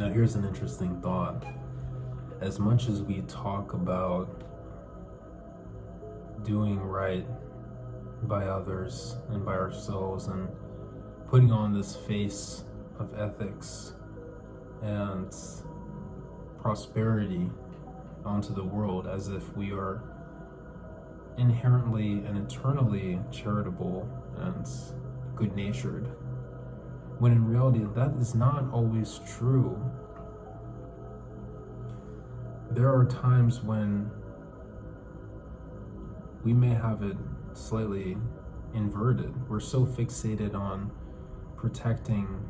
Now, here's an interesting thought. As much as we talk about doing right by others and by ourselves and putting on this face of ethics and prosperity onto the world as if we are inherently and eternally charitable and good-natured, when in reality that is not always true. There are times when we may have it slightly inverted. We're so fixated on protecting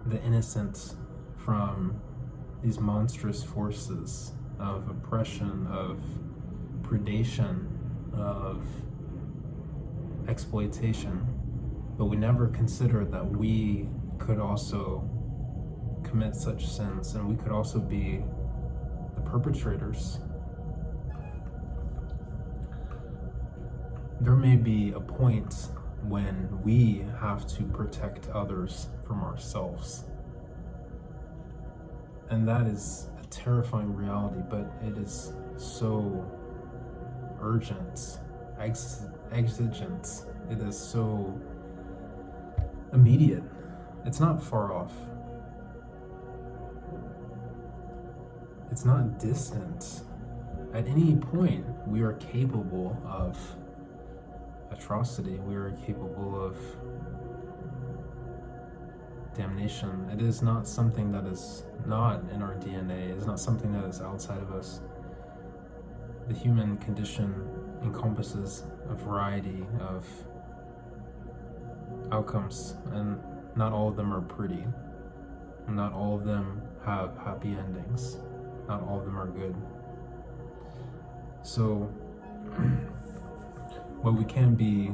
the innocent from these monstrous forces of oppression, of predation, of exploitation, but we never consider that we could also commit such sins and we could also be the perpetrators. There may be a point when we have to protect others from ourselves. And that is a terrifying reality, but it is so urgent, exigent. It is so immediate. It's not far off. It's not distant. At any point, we are capable of atrocity. We are capable of damnation. It is not something that is not in our DNA. It is not something that is outside of us. The human condition encompasses a variety of outcomes, and not all of them are pretty. Not all of them have happy endings. Not all of them are good. So, while we can be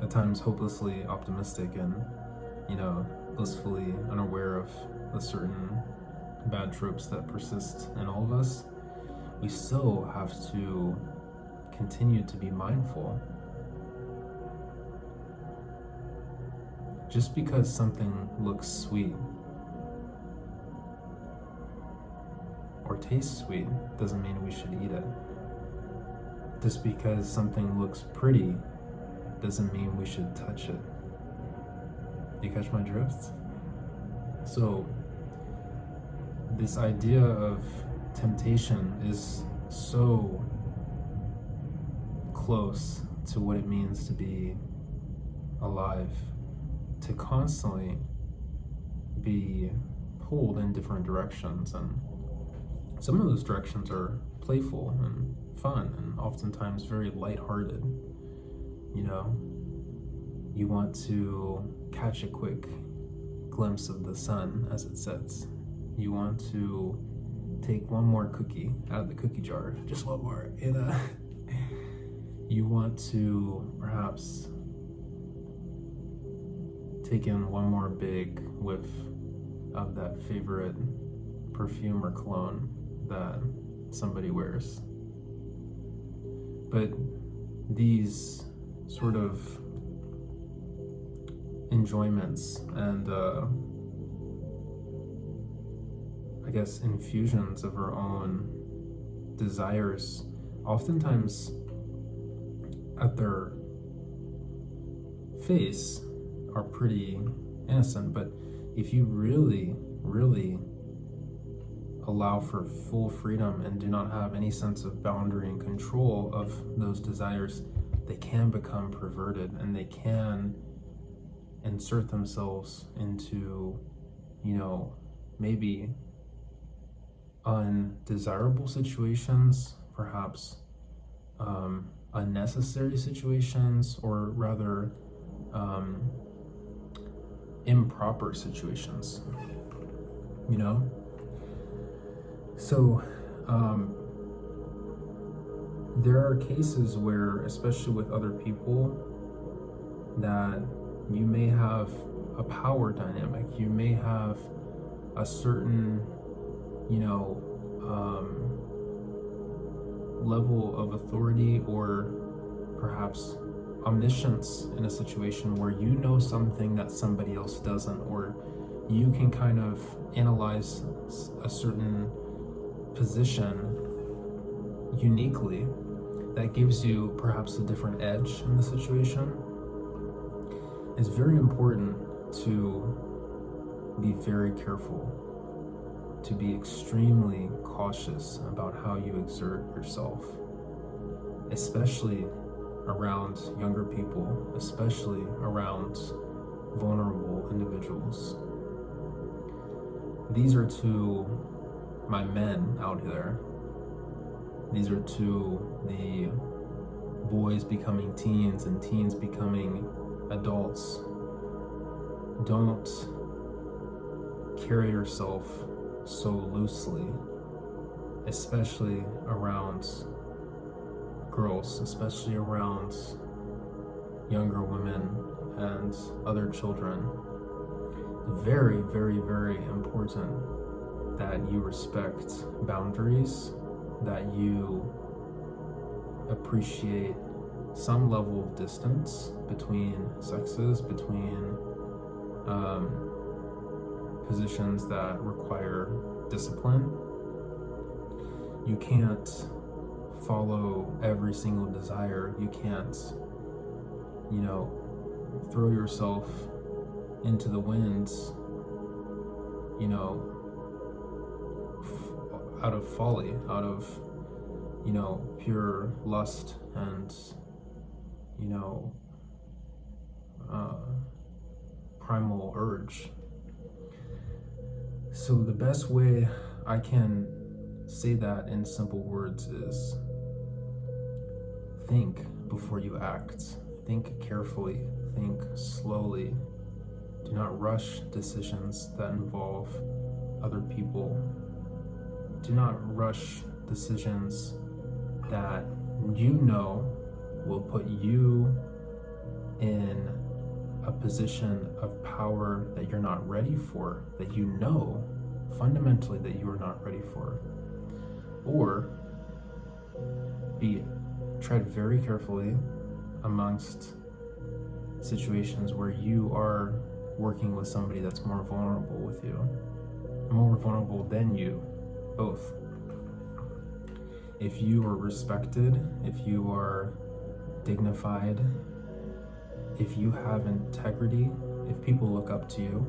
at times hopelessly optimistic and, blissfully unaware of the certain bad tropes that persist in all of us, we still have to continue to be mindful. Just because something looks sweet or tastes sweet doesn't mean we should eat it. Just because something looks pretty doesn't mean we should touch it. You catch my drift? So, this idea of temptation is so close to what it means to be alive, to constantly be pulled in different directions. And some of those directions are playful and fun and oftentimes very lighthearted. You want to catch a quick glimpse of the sun as it sets. You want to take one more cookie out of the cookie jar, just one more, You want to perhaps take in one more big whiff of that favorite perfume or cologne that somebody wears. But these sort of enjoyments and infusions of our own desires oftentimes at their face are pretty innocent, but if you really allow for full freedom and do not have any sense of boundary and control of those desires, they can become perverted and they can insert themselves into, maybe undesirable situations, perhaps unnecessary situations, or rather improper situations, So there are cases where, especially with other people, that you may have a power dynamic, you may have a certain, level of authority or perhaps omniscience in a situation where you know something that somebody else doesn't, or you can kind of analyze a certain position uniquely that gives you perhaps a different edge in the situation. It's very important to be very careful, to be extremely cautious about how you exert yourself, especially around younger people, especially around vulnerable individuals. These are to my men out there. These are to the boys becoming teens and teens becoming adults. Don't carry yourself so loosely, especially around girls, especially around younger women and other children. Very, very, very important that you respect boundaries, that you appreciate some level of distance between sexes, between positions that require discipline. You can't follow every single desire. You can't, throw yourself into the winds, out of folly, out of, pure lust and, primal urge. So the best way I can say that in simple words is think before you act. Think carefully, think slowly. Do not rush decisions that involve other people. Do not rush decisions that will put you in a position of power that you're not ready for, that fundamentally that you are not ready for. Or tread very carefully amongst situations where you are working with somebody that's more vulnerable than you both. If you are respected, if you are dignified, if you have integrity, if people look up to you,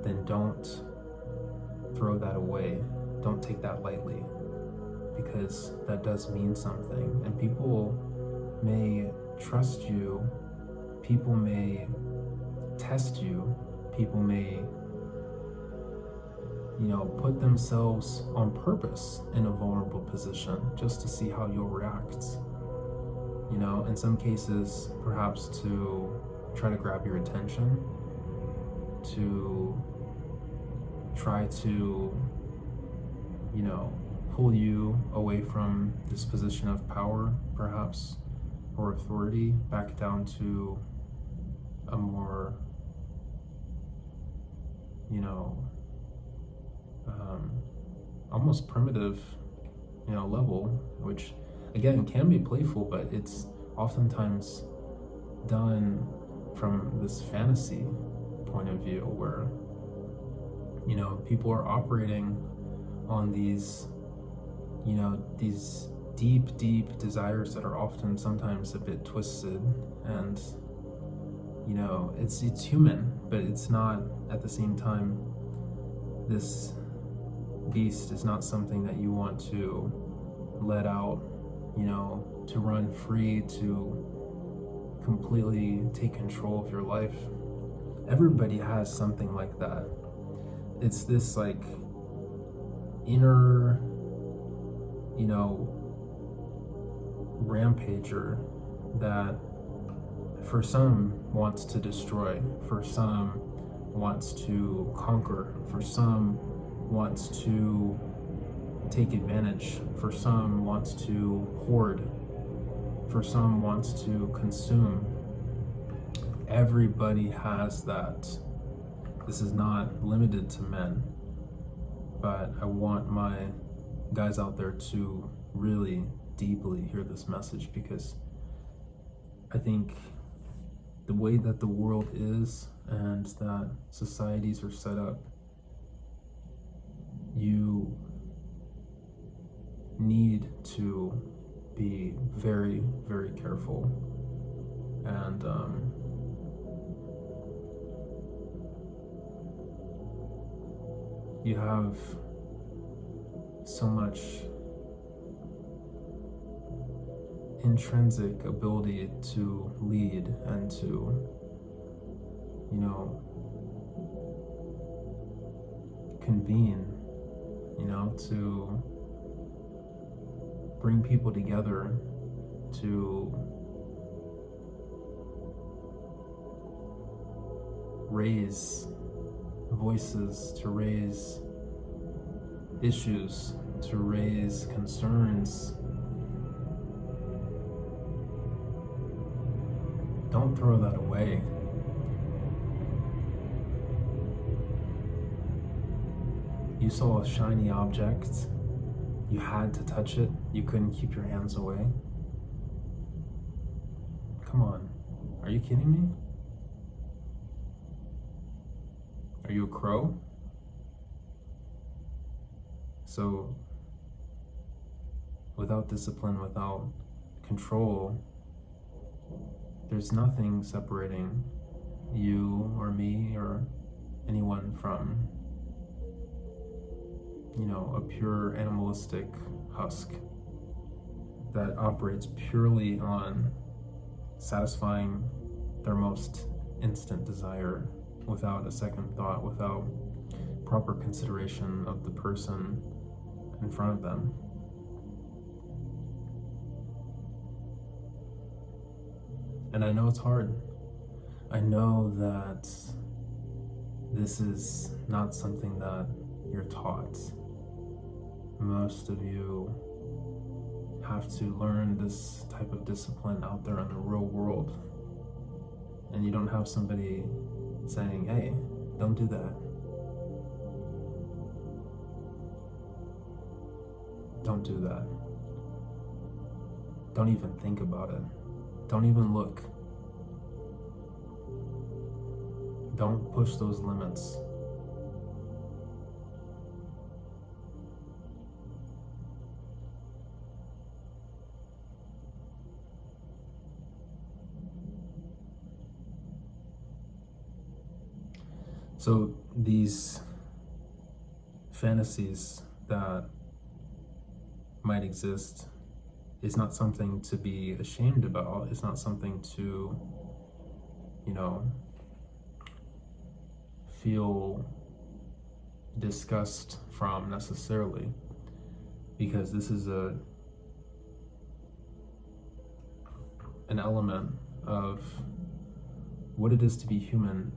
then don't throw that away. Don't take that lightly, because that does mean something. And people may trust you, people may test you, people may put themselves on purpose in a vulnerable position just to see how you'll react. In some cases, perhaps to try to grab your attention, to try to, pull you away from this position of power, perhaps, or authority, back down to a more, almost primitive, level, which again can be playful, but it's oftentimes done from this fantasy point of view where, people are operating on these, these deep desires that are often sometimes a bit twisted, and, it's human, but it's not, at the same time, this beast is not something that you want to let out, to run free, to completely take control of your life. Everybody has something like that. It's this like inner, rampager that for some wants to destroy, for some wants to conquer, for some wants to take advantage, for some wants to hoard, for some wants to consume. Everybody has that. This is not limited to men, but I want my guys out there to really deeply hear this message, because I think the way that the world is and that societies are set up be very, very careful. And you have so much intrinsic ability to lead and to, convene, to bring people together, to raise voices, to raise issues, to raise concerns. Don't throw that away. You saw a shiny object, you had to touch it, you couldn't keep your hands away. Come on, are you kidding me? Are you a crow? So, without discipline, without control, there's nothing separating you or me or anyone from, a pure animalistic husk that operates purely on satisfying their most instant desire without a second thought, without proper consideration of the person in front of them. And I know it's hard. I know that this is not something that you're taught. Most of you have to learn this type of discipline out there in the real world. And you don't have somebody saying, hey, don't do that. Don't do that. Don't even think about it. Don't even look. Don't push those limits. So these fantasies that might exist is not something to be ashamed about. It's not something to, feel disgust from necessarily, because this is an element of what it is to be human.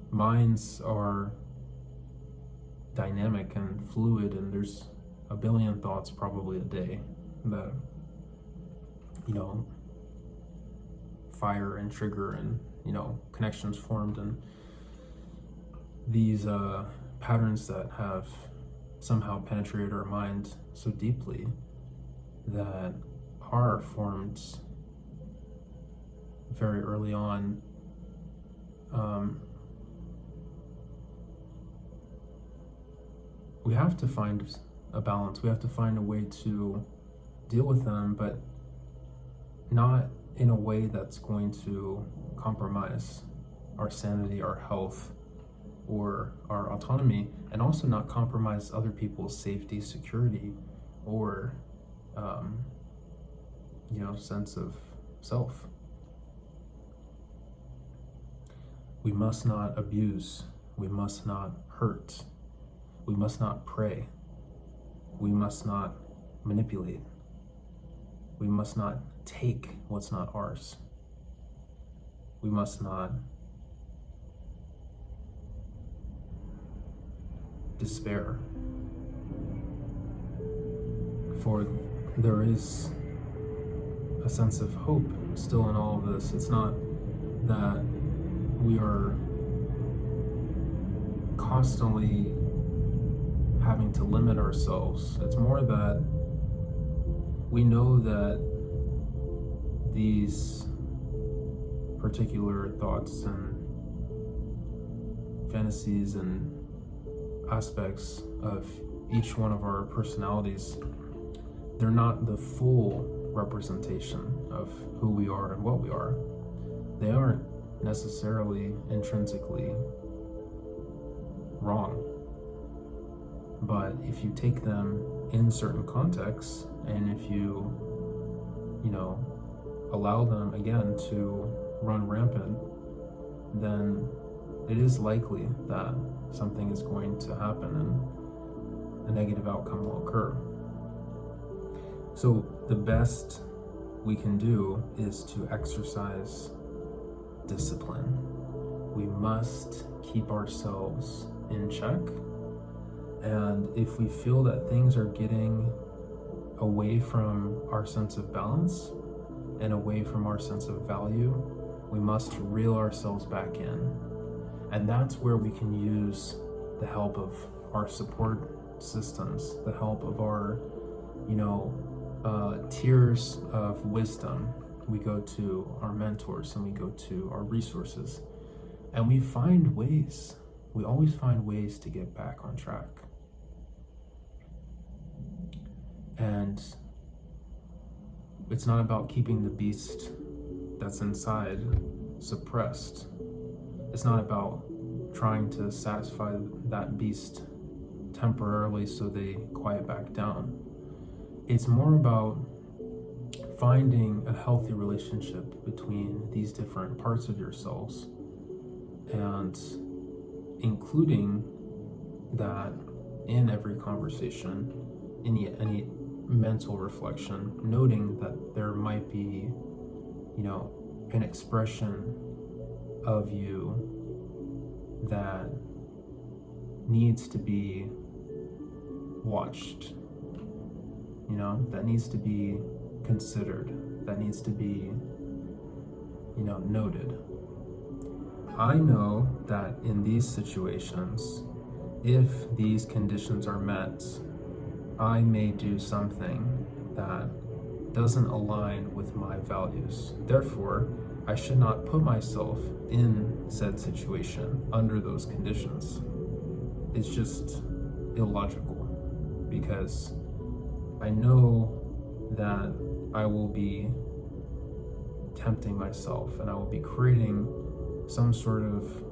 Minds are dynamic and fluid, and there's a billion thoughts probably a day that, fire and trigger and, connections formed, and these patterns that have somehow penetrated our mind so deeply that are formed very early on. We have to find a balance. We have to find a way to deal with them, but not in a way that's going to compromise our sanity, our health, or our autonomy, and also not compromise other people's safety, security, or sense of self. We must not abuse. We must not hurt. We must not prey. We must not manipulate. We must not take what's not ours. We must not despair. For there is a sense of hope still in all of this. It's not that we are constantly having to limit ourselves. It's more that we know that these particular thoughts and fantasies and aspects of each one of our personalities, they're not the full representation of who we are and what we are. They aren't necessarily intrinsically wrong. But if you take them in certain contexts, and if you allow them again to run rampant, then it is likely that something is going to happen and a negative outcome will occur. So the best we can do is to exercise discipline. We must keep ourselves in check. And if we feel that things are getting away from our sense of balance and away from our sense of value, we must reel ourselves back in. And that's where we can use the help of our support systems, the help of our, tiers of wisdom. We go to our mentors and we go to our resources, and we always find ways to get back on track. And it's not about keeping the beast that's inside suppressed. It's not about trying to satisfy that beast temporarily so they quiet back down. It's more about finding a healthy relationship between these different parts of yourselves and including that in every conversation, any mental reflection, noting that there might be, an expression of you that needs to be watched, that needs to be considered, that needs to be, noted. I know that in these situations, if these conditions are met, I may do something that doesn't align with my values. Therefore, I should not put myself in said situation under those conditions. It's just illogical, because I know that I will be tempting myself and I will be creating some sort of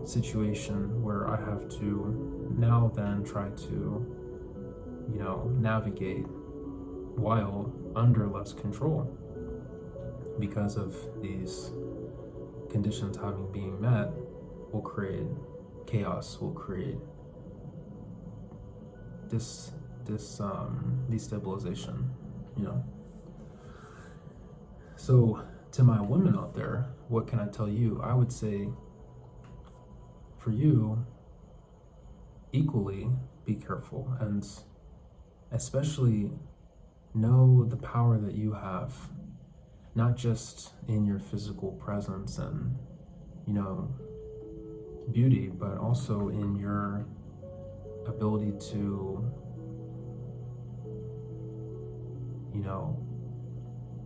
situation where I have to now then try to navigate while under less control, because of these conditions being met will create chaos, will create destabilization, So to my women out there, what can I tell you? I would say for you, equally be careful, and especially know the power that you have, not just in your physical presence and beauty, but also in your ability to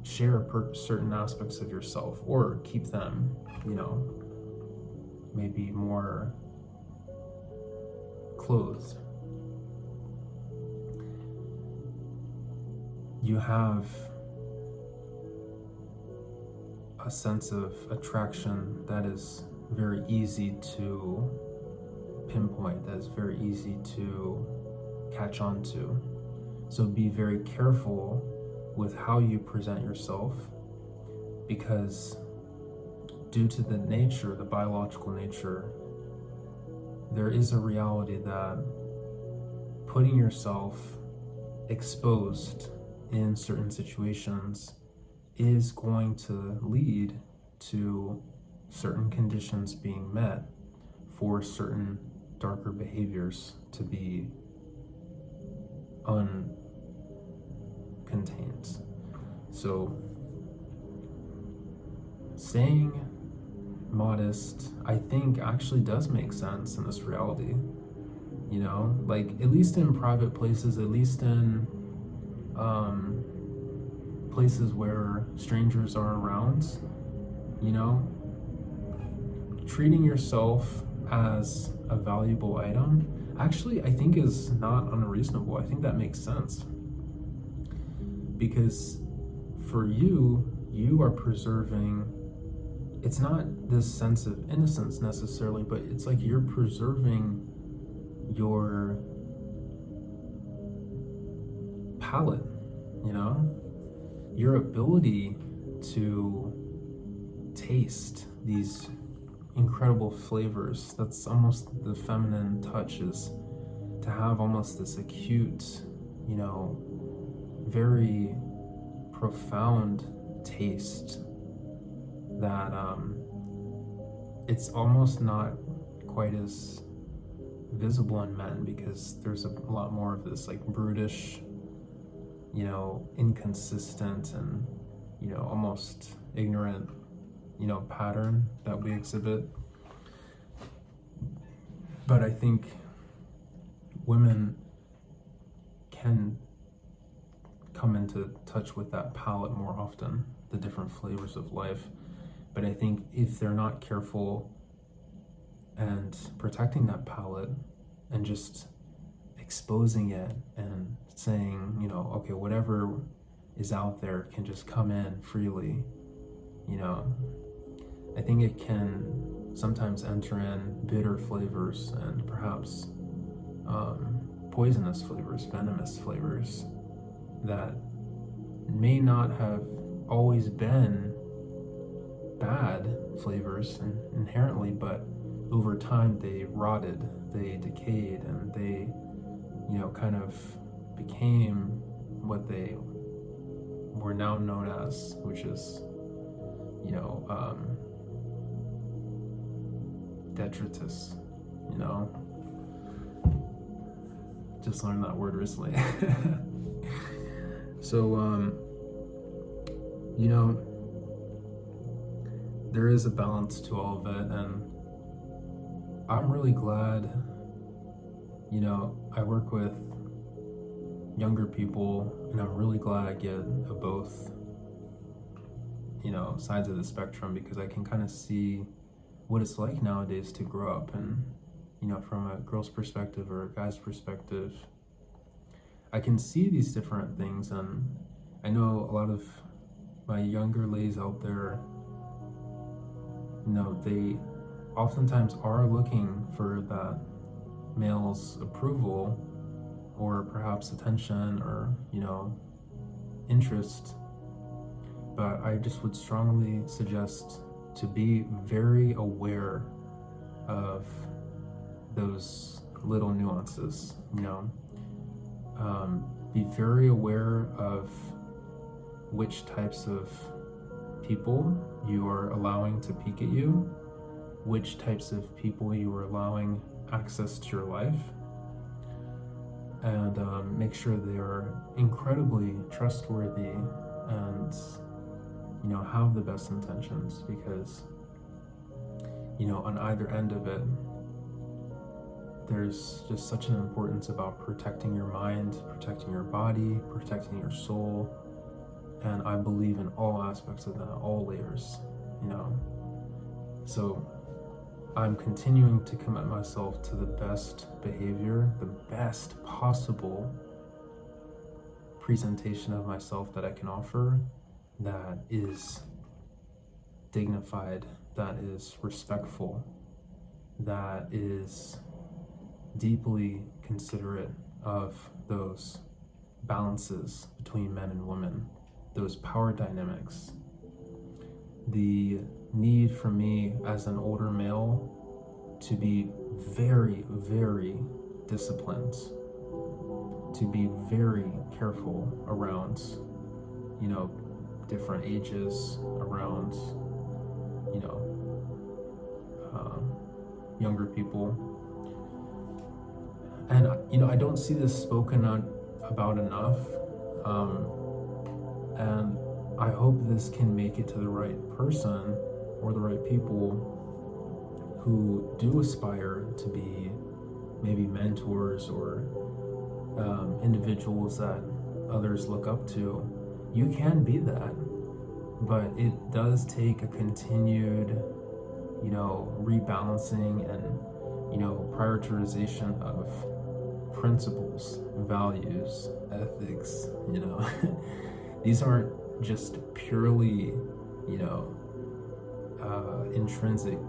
share certain aspects of yourself, or keep them maybe more clothed. You have a sense of attraction that is very easy to pinpoint, that is very easy to catch on to. So be very careful with how you present yourself, because due to the nature, the biological nature, there is a reality that putting yourself exposed in certain situations is going to lead to certain conditions being met for certain darker behaviors to be uncontained. So staying modest, I think, actually does make sense in this reality. Like, at least in private places, at least in places where strangers are around, treating yourself as a valuable item actually, I think, is not unreasonable. I think that makes sense, because for you are preserving, it's not this sense of innocence necessarily, but it's like you're preserving your palate, you know, your ability to taste these incredible flavors. That's almost the feminine touch, is to have almost this acute, you know, very profound taste that it's almost not quite as visible in men, because there's a lot more of this like brutish, you know, inconsistent and, you know, almost ignorant, you know, pattern that we exhibit. But I think women can come into touch with that palate more often, the different flavors of life. But I think if they're not careful and protecting that palate and just exposing it and saying, you know, okay, whatever is out there can just come in freely, you know, I think it can sometimes enter in bitter flavors and perhaps poisonous flavors, venomous flavors that may not have always been bad flavors inherently, but over time they rotted, they decayed, and they, you know, kind of became what they were now known as, which is, you know, detritus, you know. Just learned that word recently. So, you know, there is a balance to all of it, and I'm really glad, you know, I work with younger people, and I'm really glad I get of both, you know, sides of the spectrum, because I can kind of see what it's like nowadays to grow up, and, you know, from a girl's perspective or a guy's perspective, I can see these different things. And I know a lot of my younger ladies out there, you know, they oftentimes are looking for that male's approval or perhaps attention or, you know, interest. But I just would strongly suggest to be very aware of those little nuances, you know. Be very aware of which types of people you are allowing to peek at you, which types of people you are allowing access to your life, and make sure they are incredibly trustworthy and, you know, have the best intentions, because, you know, on either end of it, there's just such an importance about protecting your mind, protecting your body, protecting your soul. And I believe in all aspects of that, all layers, you know. So I'm continuing to commit myself to the best behavior, the best possible presentation of myself that I can offer, that is dignified, that is respectful, that is deeply considerate of those balances between men and women, those power dynamics. The need for me as an older male to be very, very disciplined, to be very careful around, you know, different ages, around, you know, younger people. And, you know, I don't see this spoken about enough. And I hope this can make it to the right person or the right people who do aspire to be maybe mentors or individuals that others look up to. You can be that, but it does take a continued, you know, rebalancing and, you know, prioritization of principles, values, ethics, you know, These aren't just purely, you know, intrinsic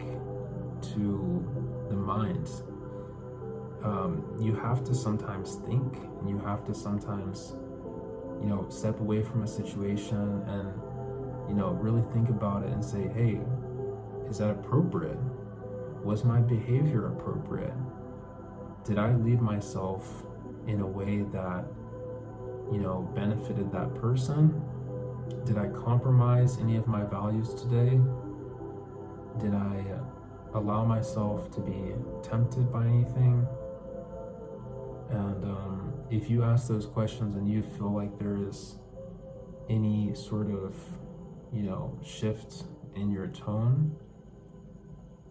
to the mind. You have to sometimes think, and you have to sometimes, you know, step away from a situation and, you know, really think about it and say, hey, is that appropriate? Was my behavior appropriate? Did I lead myself in a way that, you know, benefited that person? Did I compromise any of my values today? Did I allow myself to be tempted by anything? And if you ask those questions and you feel like there is any sort of, you know, shift in your tone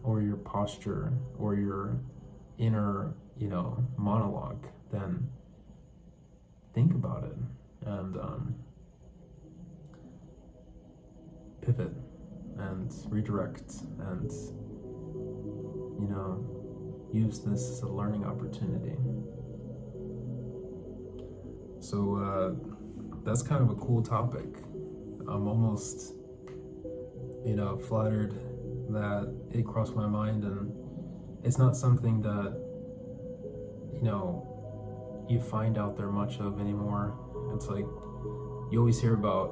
or your posture or your inner, you know, monologue, then think about it and pivot and redirect and, you know, use this as a learning opportunity. So that's kind of a cool topic. I'm almost, you know, flattered that it crossed my mind, and it's not something that, you know, you find out there much of anymore. It's like you always hear about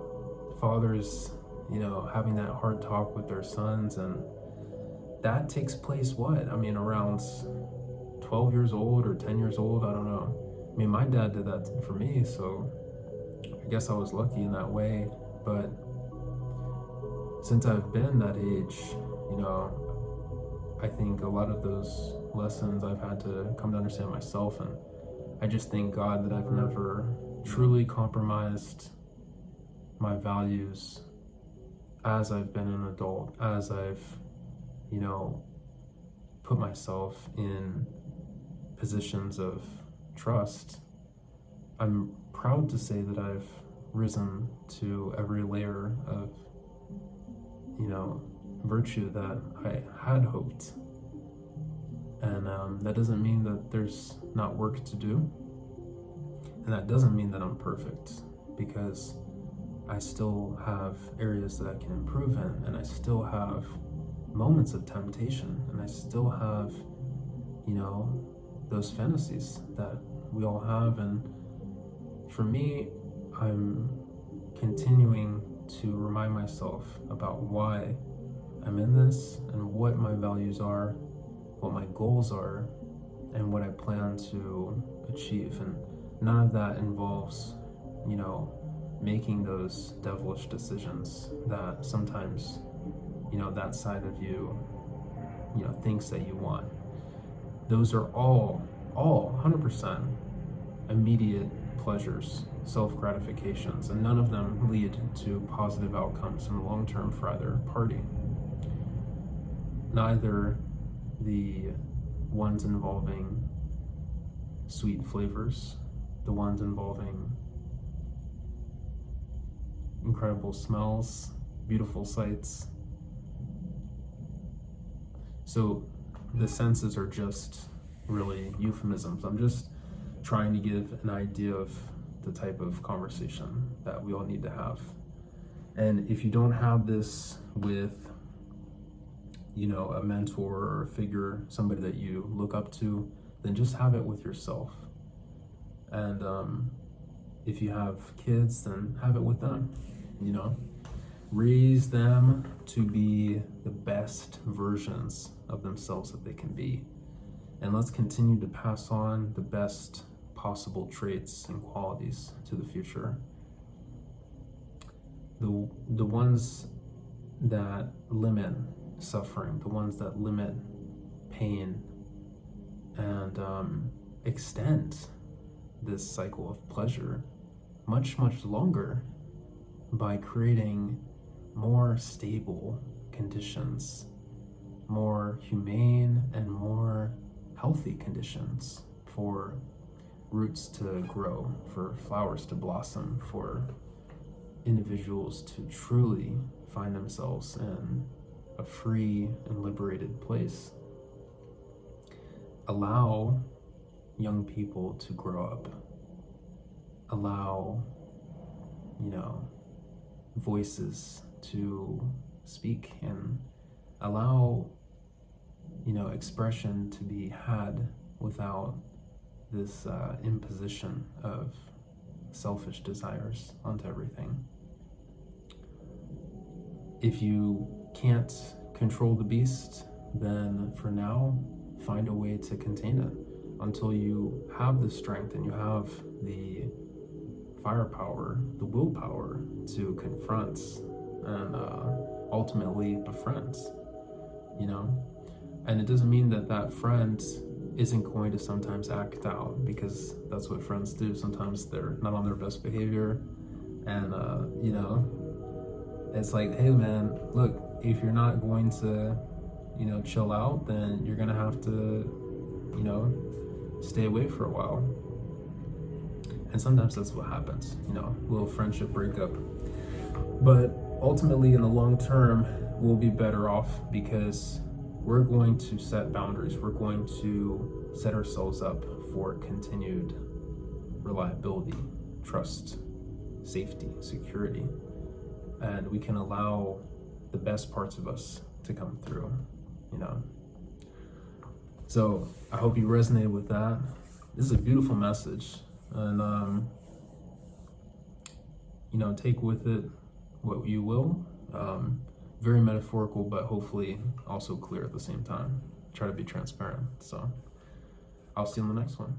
fathers, you know, having that hard talk with their sons, and that takes place around 12 years old or 10 years old, I don't know. I mean, my dad did that for me, so I guess I was lucky in that way. But since I've been that age, you know, I think a lot of those lessons I've had to come to understand myself, and I just thank God that I've never truly compromised my values as I've been an adult, as I've, you know, put myself in positions of trust. I'm proud to say that I've risen to every layer of, you know, virtue that I had hoped. And that doesn't mean that there's not work to do. And that doesn't mean that I'm perfect, because I still have areas that I can improve in, and I still have moments of temptation, and I still have, you know, those fantasies that we all have. And for me, I'm continuing to remind myself about why I'm in this and what my values are, what my goals are, and what I plan to achieve. And none of that involves, you know, making those devilish decisions that sometimes, you know, that side of you, you know, thinks that you want. Those are all 100% immediate pleasures, self-gratifications, and none of them lead to positive outcomes in the long term for either party. Neither the ones involving sweet flavors, the ones involving incredible smells, beautiful sights. So the senses are just really euphemisms. I'm just trying to give an idea of the type of conversation that we all need to have. And if you don't have this with, you know, a mentor or a figure, somebody that you look up to, then just have it with yourself. And if you have kids, then have it with them, you know. Raise them to be the best versions of themselves that they can be. And let's continue to pass on the best possible traits and qualities to the future. The ones that limit suffering, the ones that limit pain, and extend this cycle of pleasure much longer by creating more stable conditions, more humane and more healthy conditions for roots to grow, for flowers to blossom, for individuals to truly find themselves in a free and liberated place. Allow young people to grow up. Allow, you know, voices to speak and allow, expression to be had without this imposition of selfish desires onto everything. If you can't control the beast, then for now, find a way to contain it until you have the strength and you have the firepower, the willpower to confront and ultimately befriend, And it doesn't mean that friend isn't going to sometimes act out, because that's what friends do. Sometimes they're not on their best behavior, and it's like, hey man, look, if you're not going to chill out, then you're gonna have to stay away for a while. And sometimes that's what happens, little friendship breakup. But ultimately in the long term, we'll be better off because we're going to set boundaries. We're going to set ourselves up for continued reliability, trust, safety, security, and we can allow the best parts of us to come through, So I hope you resonated with that. This is a beautiful message, and take with it what you will. Very metaphorical, but hopefully also clear at the same time. Try to be transparent. So I'll see you on the next one.